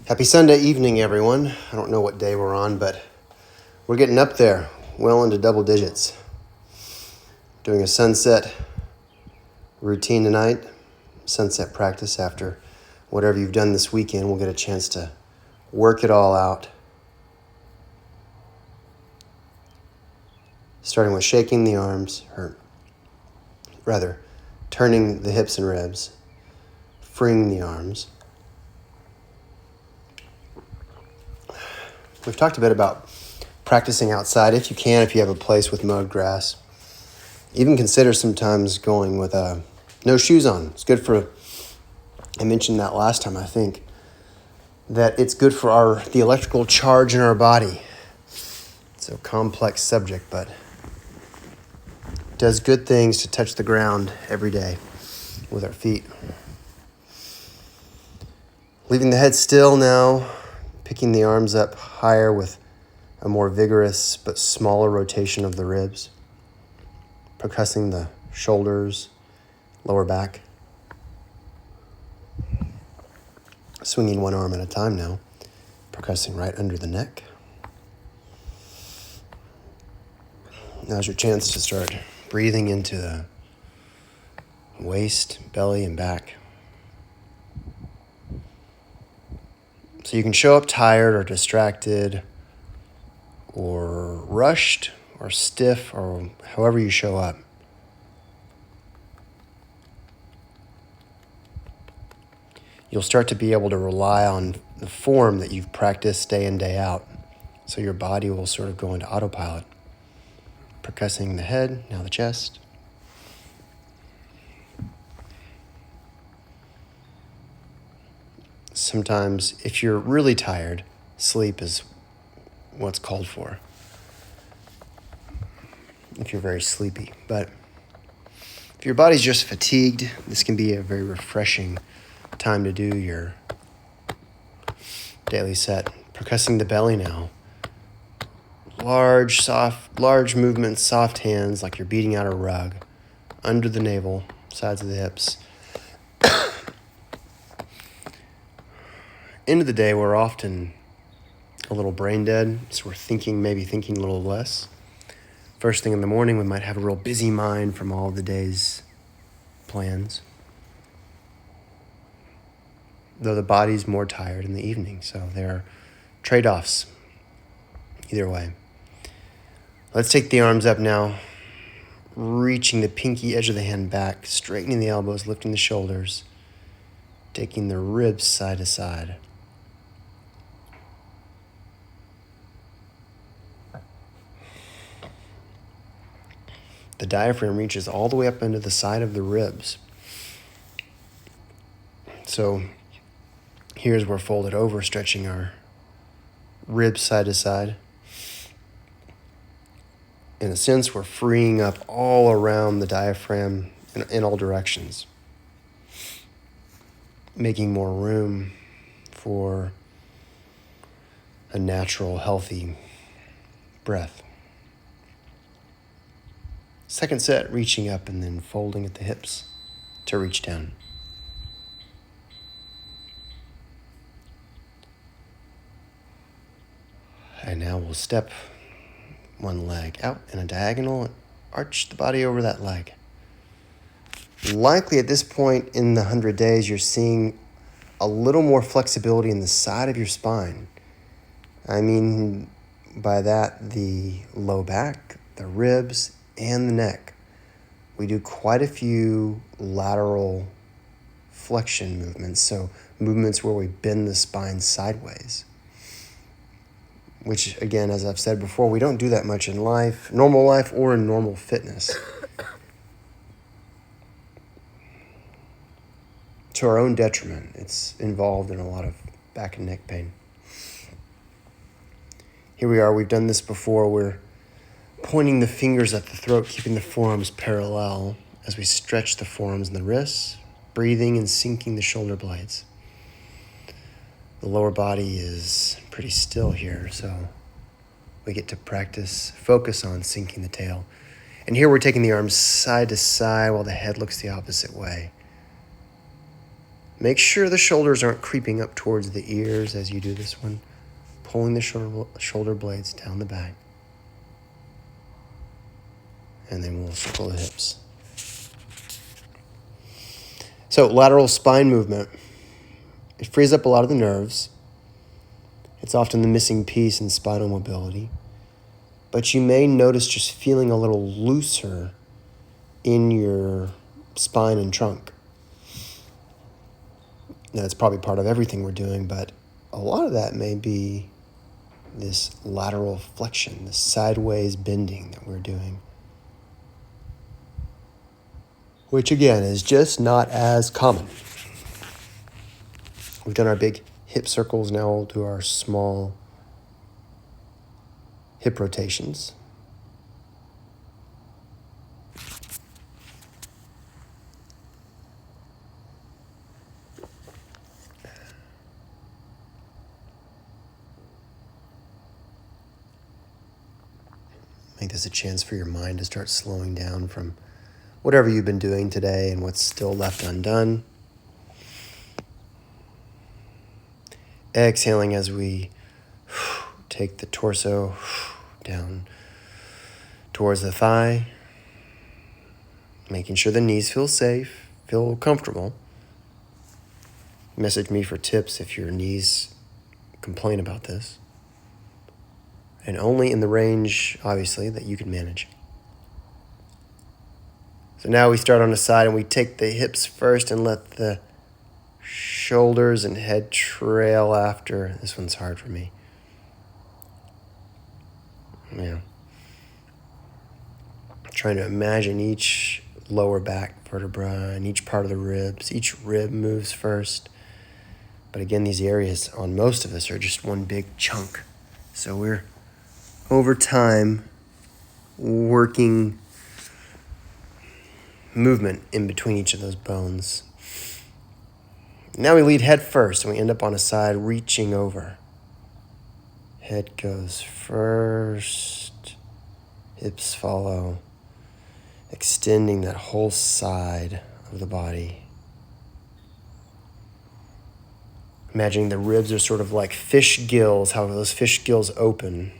Happy Sunday evening, everyone. I don't know what day we're on, but we're getting up there, well into double digits. Doing a sunset routine tonight, sunset practice after whatever you've done this weekend. We'll get a chance to work it all out. Starting with shaking the arms, or rather, turning the hips and ribs, freeing the arms. We've talked a bit about practicing outside if you can, if you have a place with mowed grass. Even consider sometimes going with no shoes on. It's good for, I mentioned that last time, I think, that it's good for the electrical charge in our body. It's a complex subject, but it does good things to touch the ground every day with our feet. Leaving the head still now, picking the arms up higher with a more vigorous but smaller rotation of the ribs, percussing the shoulders, lower back. Swinging one arm at a time now, percussing right under the neck. Now's your chance to start breathing into the waist, belly, and back. So you can show up tired or distracted or rushed or stiff or however you show up. You'll start to be able to rely on the form that you've practiced day in, day out. So your body will sort of go into autopilot. Percussing the head, now the chest. Sometimes, if you're really tired, sleep is what's called for. If you're very sleepy. But if your body's just fatigued, this can be a very refreshing time to do your daily set. Percussing the belly now. Large movements, soft hands, like you're beating out a rug. Under the navel, sides of the hips. End of the day, we're often a little brain dead, so we're maybe thinking a little less. First thing in the morning, we might have a real busy mind from all of the day's plans. Though the body's more tired in the evening, so there are trade-offs either way. Let's take the arms up now, reaching the pinky edge of the hand back, straightening the elbows, lifting the shoulders, taking the ribs side to side. The diaphragm reaches all the way up into the side of the ribs. So here's we're folded over, stretching our ribs side to side. In a sense, we're freeing up all around the diaphragm in all directions, making more room for a natural, healthy breath. Second set, reaching up and then folding at the hips to reach down. And now we'll step one leg out in a diagonal and arch the body over that leg. Likely at this point in the 100 days, you're seeing a little more flexibility in the side of your spine. I mean by that the low back, the ribs, and the neck. We do quite a few lateral flexion movements, so movements where we bend the spine sideways. Which, again, as I've said before, we don't do that much in life, normal life, or in normal fitness. To our own detriment, it's involved in a lot of back and neck pain. Here we are, we've done this before. We're pointing the fingers at the throat, keeping the forearms parallel as we stretch the forearms and the wrists, breathing and sinking the shoulder blades. The lower body is pretty still here, so we get to focus on sinking the tail. And here we're taking the arms side to side while the head looks the opposite way. Make sure the shoulders aren't creeping up towards the ears as you do this one. Pulling the shoulder blades down the back. And then we'll circle the hips. So lateral spine movement. It frees up a lot of the nerves. It's often the missing piece in spinal mobility. But you may notice just feeling a little looser in your spine and trunk. That's probably part of everything we're doing, but a lot of that may be this lateral flexion, this sideways bending that we're doing. Which again is just not as common. We've done our big hip circles, now we'll do our small hip rotations. Make this a chance for your mind to start slowing down from whatever you've been doing today and what's still left undone. Exhaling as we take the torso down towards the thigh, making sure the knees feel safe, feel comfortable. Message me for tips if your knees complain about this. And only in the range, obviously, that you can manage. So now we start on the side and we take the hips first and let the shoulders and head trail after. This one's hard for me. Yeah. Trying to imagine each lower back vertebra and each part of the ribs. Each rib moves first. But again, these areas on most of us are just one big chunk. So we're, over time, working movement in between each of those bones. Now we lead head first, and we end up on a side reaching over. Head goes first, hips follow, extending that whole side of the body. Imagining the ribs are sort of like fish gills, how those fish gills open.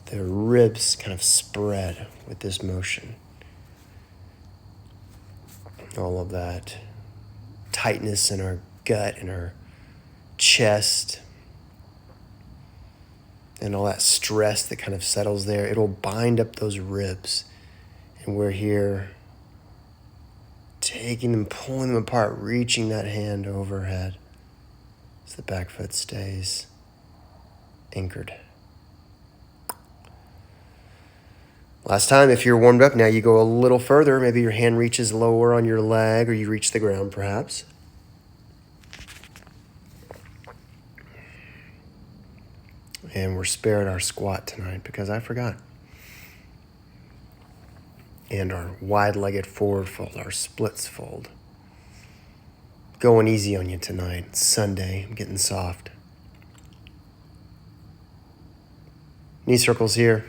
The ribs kind of spread with this motion. All of that tightness in our gut and our chest and all that stress that kind of settles there, it'll bind up those ribs. And we're here taking them, pulling them apart, reaching that hand overhead as the back foot stays anchored. Last time, if you're warmed up, now you go a little further. Maybe your hand reaches lower on your leg or you reach the ground perhaps. And we're spared our squat tonight because I forgot. And our wide-legged forward fold, our splits fold. Going easy on you tonight. It's Sunday, I'm getting soft. Knee circles here.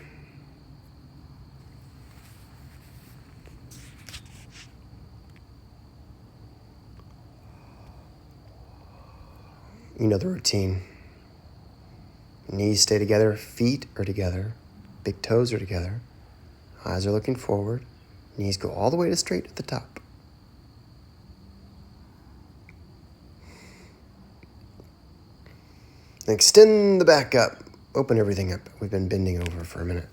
You know the routine. Knees stay together, feet are together, big toes are together, eyes are looking forward, knees go all the way to straight at the top. Extend the back up, open everything up. We've been bending over for a minute.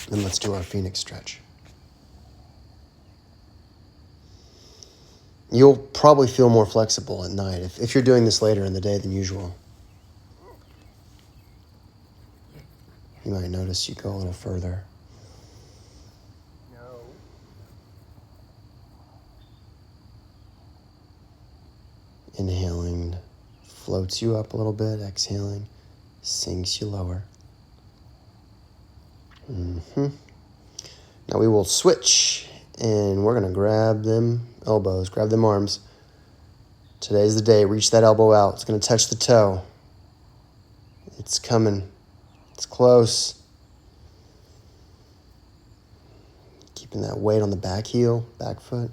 Then let's do our Phoenix stretch. You'll probably feel more flexible at night if you're doing this later in the day than usual. You might notice you go a little further. Inhaling floats you up a little bit. Exhaling sinks you lower. Now we will switch and we're going to grab them elbows, grab them arms. Today's the day. Reach that elbow out. It's going to touch the toe. It's coming. It's close. Keeping that weight on the back heel, back foot.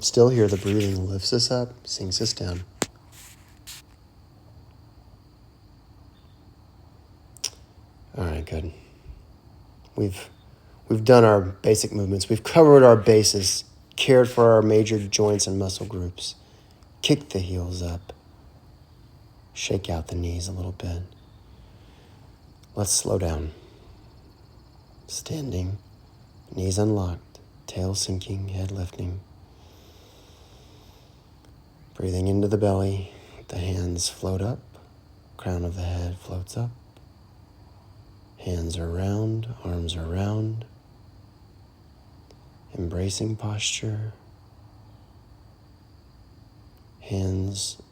Still here, the breathing lifts us up, sinks us down. All right, good. We've done our basic movements. We've covered our bases, cared for our major joints and muscle groups, kicked the heels up, shake out the knees a little bit. Let's slow down. Standing, knees unlocked, tail sinking, head lifting. Breathing into the belly, the hands float up, crown of the head floats up. Hands are round, arms are round. Embracing posture. Hands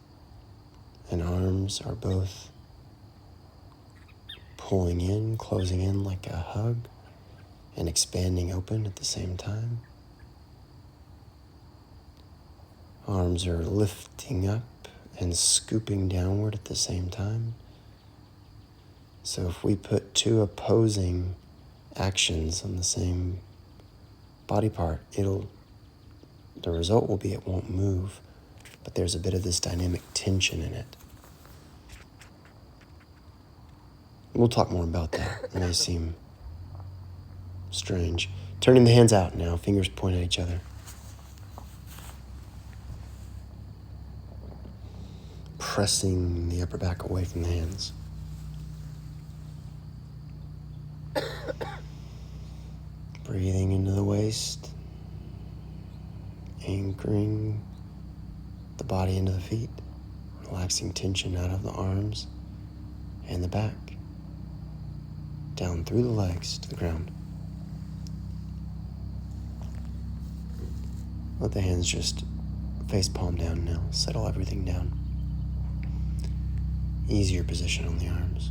and arms are both pulling in, closing in like a hug, and expanding open at the same time. Arms are lifting up and scooping downward at the same time. So if we put two opposing actions on the same body part, the result will be it won't move, but there's a bit of this dynamic tension in it. We'll talk more about that. It may seem strange. Turning the hands out now, fingers point at each other. Pressing the upper back away from the hands. Breathing into the waist, anchoring the body into the feet, relaxing tension out of the arms and the back, down through the legs to the ground. Let the hands just face palm down now, settle everything down. Easier position on the arms.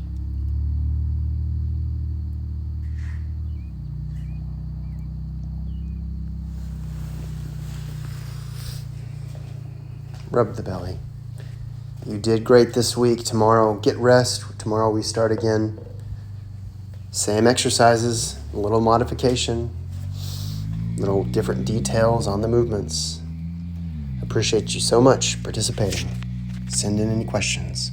Rub the belly. You did great this week. Tomorrow, get rest. Tomorrow we start again. Same exercises, a little modification, little different details on the movements. Appreciate you so much participating. Send in any questions.